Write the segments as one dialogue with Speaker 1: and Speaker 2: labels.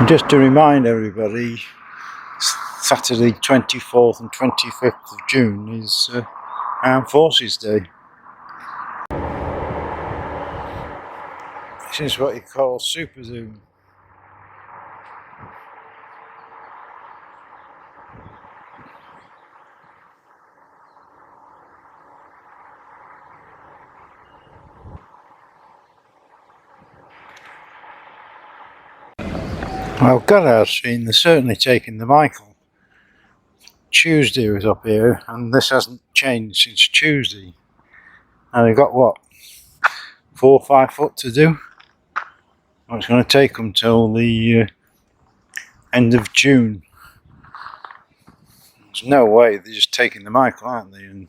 Speaker 1: Just to remind everybody, Saturday 24th and 25th of June is Armed Forces Day. This is what you call Super Zoom. Well, Goddard's Street, they're certainly taking the Michael. Tuesday was up here, and this hasn't changed since Tuesday. And they've got what, 4 or 5 foot to do? Well, it's going to take them till the end of June. There's no way, they're just taking the Michael, aren't they, and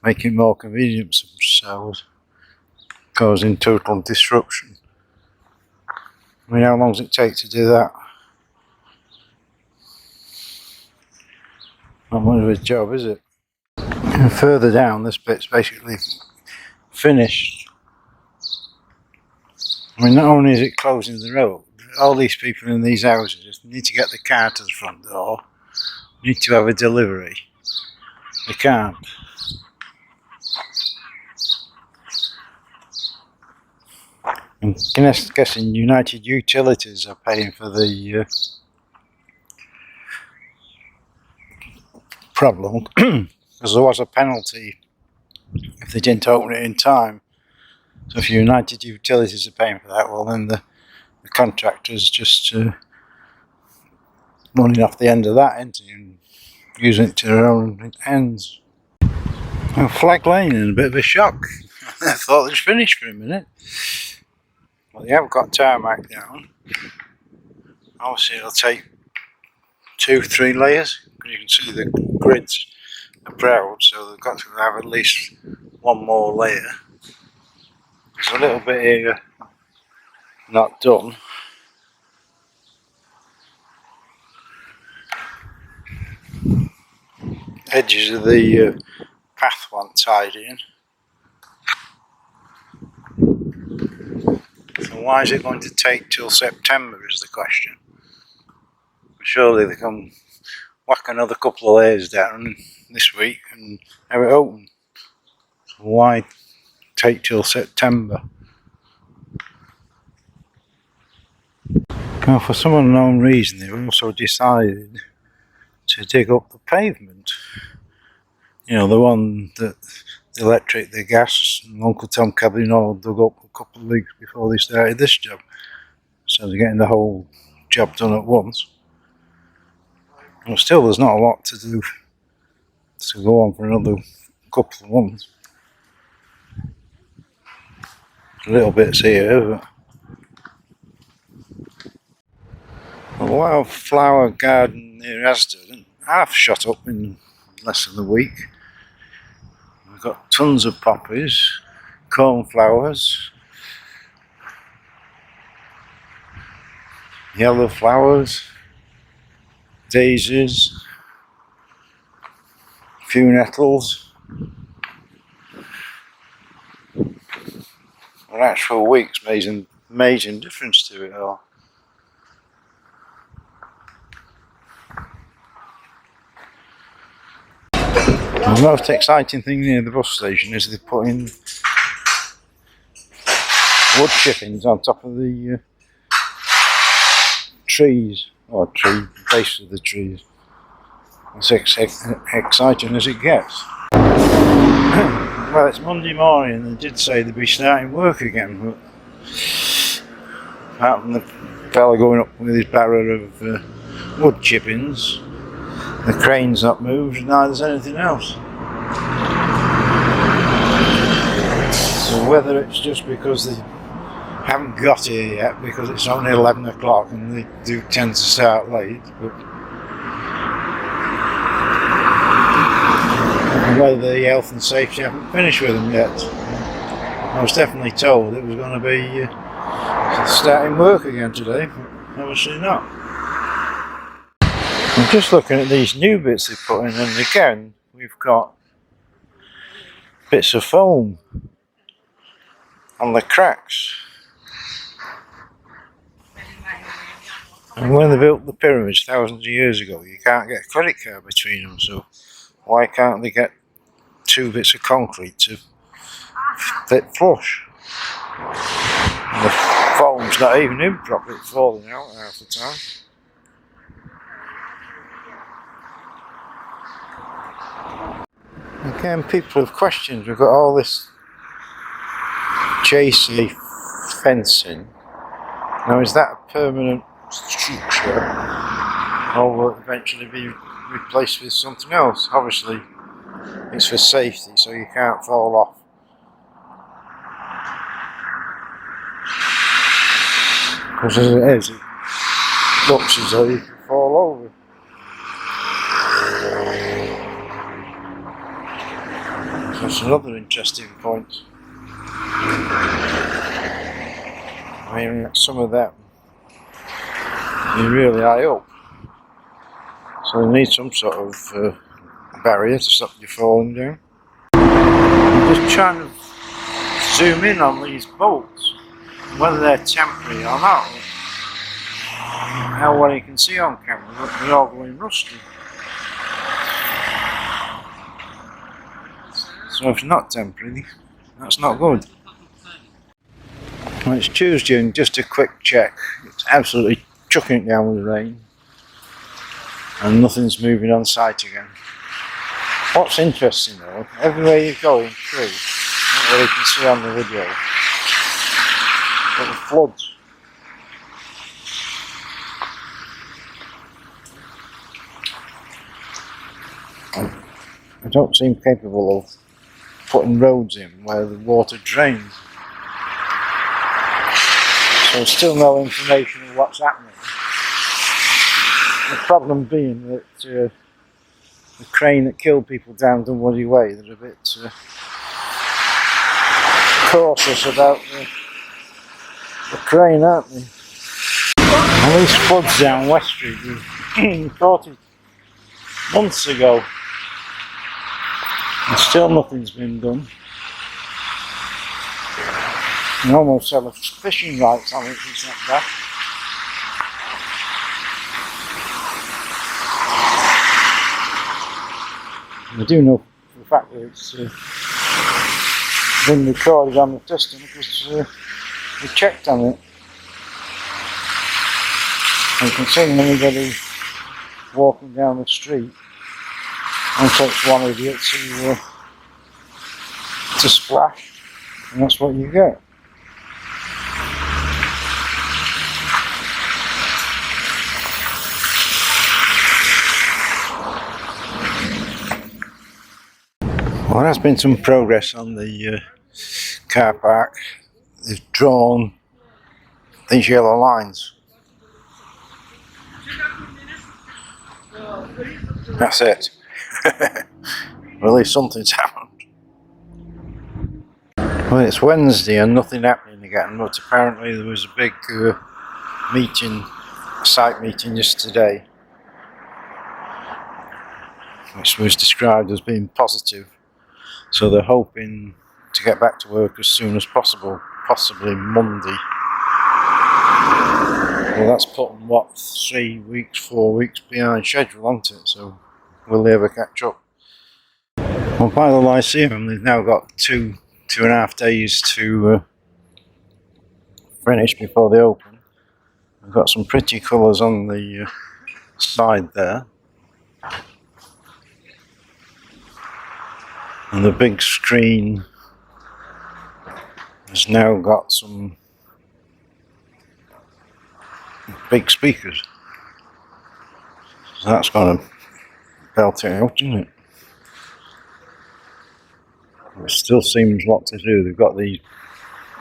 Speaker 1: making it more convenient for themselves, causing total disruption. I mean, how long does it take to do that? Not much of a job, is it? And further down, this bit's basically finished. I mean, not only is it closing the road, all these people in these houses just need to get the car to the front door, need to have a delivery. They can't. I'm guessing United Utilities are paying for the problem, because there was a penalty if they didn't open it in time. So if United Utilities are paying for that, well then the contractor's just running off the end of that, isn't he, and using it to their own ends. Well, Flag Lane in a bit of a shock. I thought it was finished for a minute. Well, they haven't got tarmac down. Obviously it'll take 2-3 layers. You can see the grids are proud, so they've got to have at least one more layer. There's a little bit here not done. Edges of the path weren't tied in. So why is it going to take till September is the question. Surely they can whack another couple of layers down this week and have it open. So why take till September? Well, for some unknown reason they've also decided to dig up the pavement. You know, the one that the electric, the gas, and Uncle Tom Cabin all dug up a couple of weeks before they started this job. So they're getting the whole job done at once. But still, there's not a lot to do to go on for another couple of months. Little bits here, but a wildflower garden near Asda, half shot up in less than a week. We've got tons of poppies, cornflowers, yellow flowers, daisies, a few nettles. An actual week's amazing difference to it all. The most exciting thing near the bus station is they're putting wood chippings on top of the trees, or base of the trees. It's exciting as it gets. Well, it's Monday morning and they did say they'd be starting work again, but apart from the fella going up with his barrow of wood chippings, the crane's not moved and neither's anything else. So whether it's just because they haven't got here yet because it's only 11 o'clock and they do tend to start late, but whether the health and safety haven't finished with them yet. I was definitely told it was going to be starting work again today, but obviously not. I'm just looking at these new bits they put in, and again we've got bits of foam on the cracks. And when they built the pyramids thousands of years ago, you can't get a credit card between them, so why can't they get two bits of concrete to fit flush? And the foam's not even in properly, it's falling out half the time. Again, people have questions. We've got all this JC fencing. Now, is that a permanent structure, or will it eventually be replaced with something else? Obviously, it's for safety, so you can't fall off. Because as it is, it looks as though you can fall over. So that's another interesting point. I mean, some of that is really high up, so you need some sort of barrier to stop you falling down. I'm just trying to zoom in on these bolts, whether they're temporary or not. How well you can see on camera, they're all going rusty. So if it's not temporary, that's not good. Well, it's Tuesday and just a quick check. It's absolutely chucking it down with rain and nothing's moving on site again. What's interesting though, everywhere you go in Crewe, not what you can see on the video, but the floods. I don't seem capable of putting roads in where the water drains. So still no information of what's happening. The problem being that the crane that killed people down Dunwoody Way, they're a bit cautious about the crane, aren't they? And these floods down West Street were reported months ago, and still nothing's been done. You almost sell a fishing rights on it, it's not bad. I do know for the fact that it's been recorded on the system because we checked on it. You can see anybody walking down the street and takes one idiot to splash, and that's what you get. Well, there has been some progress on the car park. They've drawn these yellow lines. That's it. Well, at least something's happened. Well, it's Wednesday and nothing happening again, but apparently there was a big site meeting yesterday, which was described as being positive. So they're hoping to get back to work as soon as possible, possibly Monday. Well, that's putting, 4 weeks behind schedule, isn't it? So will they ever catch up? Well, by the Lyceum, they've now got 2.5 days to finish before they open. I've got some pretty colours on the side there. And the big screen has now got some big speakers. So that's going to belt it out, isn't it? It still seems what to do. They've got these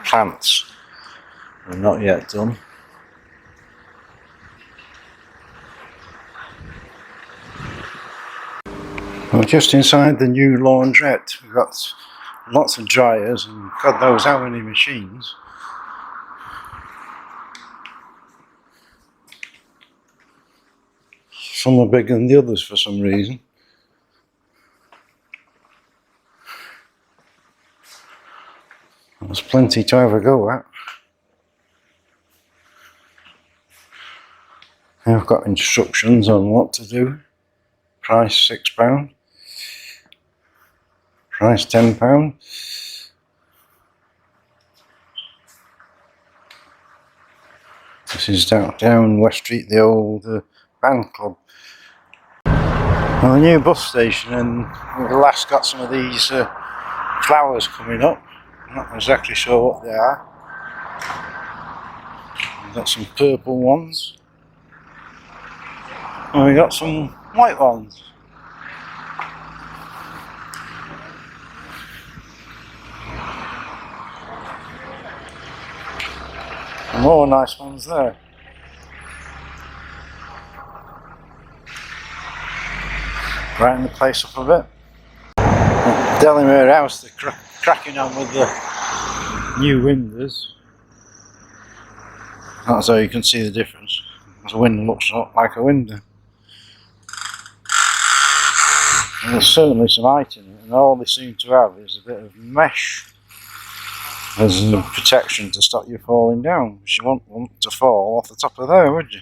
Speaker 1: plants, they're not yet done. Well, just inside the new laundrette, we've got lots of dryers and God knows how many machines. Some are bigger than the others for some reason. There's plenty to have a go at. I've got instructions on what to do. Price £6. Price £10. This is down West Street, the old band club. Well, the new bus station, and we've last got some of these flowers coming up. I'm not exactly sure what they are. We've got some purple ones. And we've got some white ones. And more nice ones there. Brighten the place up a bit. Delamere House, they're cracking on with the new windows. That's how you can see the difference. The window looks like a window. And there's certainly some height in it, and all they seem to have is a bit of mesh as a protection to stop you falling down, because you won't want to fall off the top of there, would you?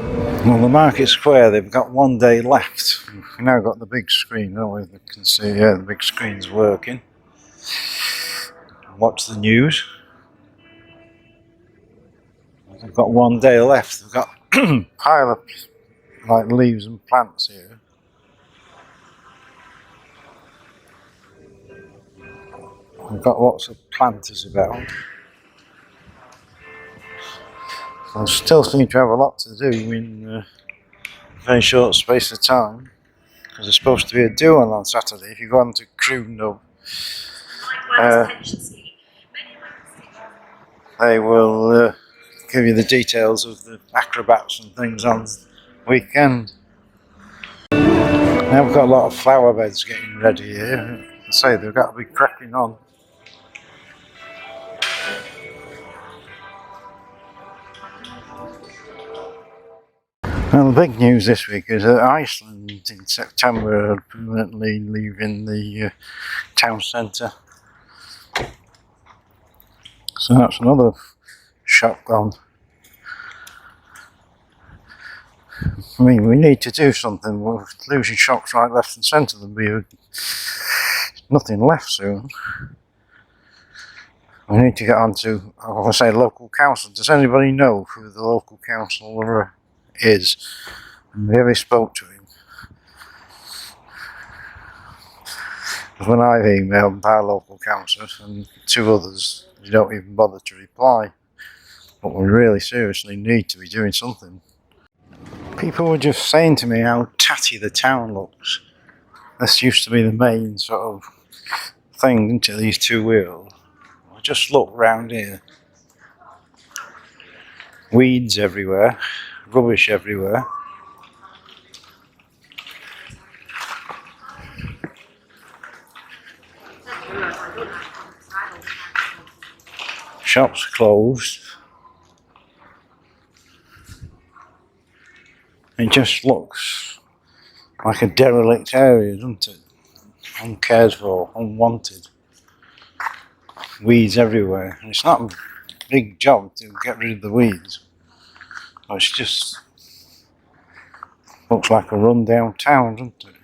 Speaker 1: Well, the Market Square, they've got 1 day left. We've now got the big screen, don't we? You can see, yeah, the big screen's working. Watch the news. They've got 1 day left. They've got a pile of like leaves and plants here. We've got lots of planters about. So I still seem to have a lot to do in a very short space of time, because there's supposed to be a do on Saturday. If you go on to Crewe, they will give you the details of the acrobats and things on the weekend. Now we've got a lot of flower beds getting ready here. I say they've got to be cracking on. Well, the big news this week is that Icland in September are permanently leaving the town centre. So that's another shop gone. I mean, we need to do something. We're losing shops right, left and centre. There'll be nothing left soon. We need to get on to, I want to say, local council. Does anybody know who the local councillor is? Have you ever spoke to him? Because when I've emailed our local councillors and 2 others, you don't even bother to reply. But we really seriously need to be doing something. People were just saying to me how tatty the town looks. This used to be the main sort of thing into these 2 wheels. Just look round here. Weeds everywhere, rubbish everywhere. Shops closed. It just looks like a derelict area, doesn't it? Uncared for, unwanted. Weeds everywhere. And it's not a big job to get rid of the weeds. It's just looks like a run-down town, doesn't it?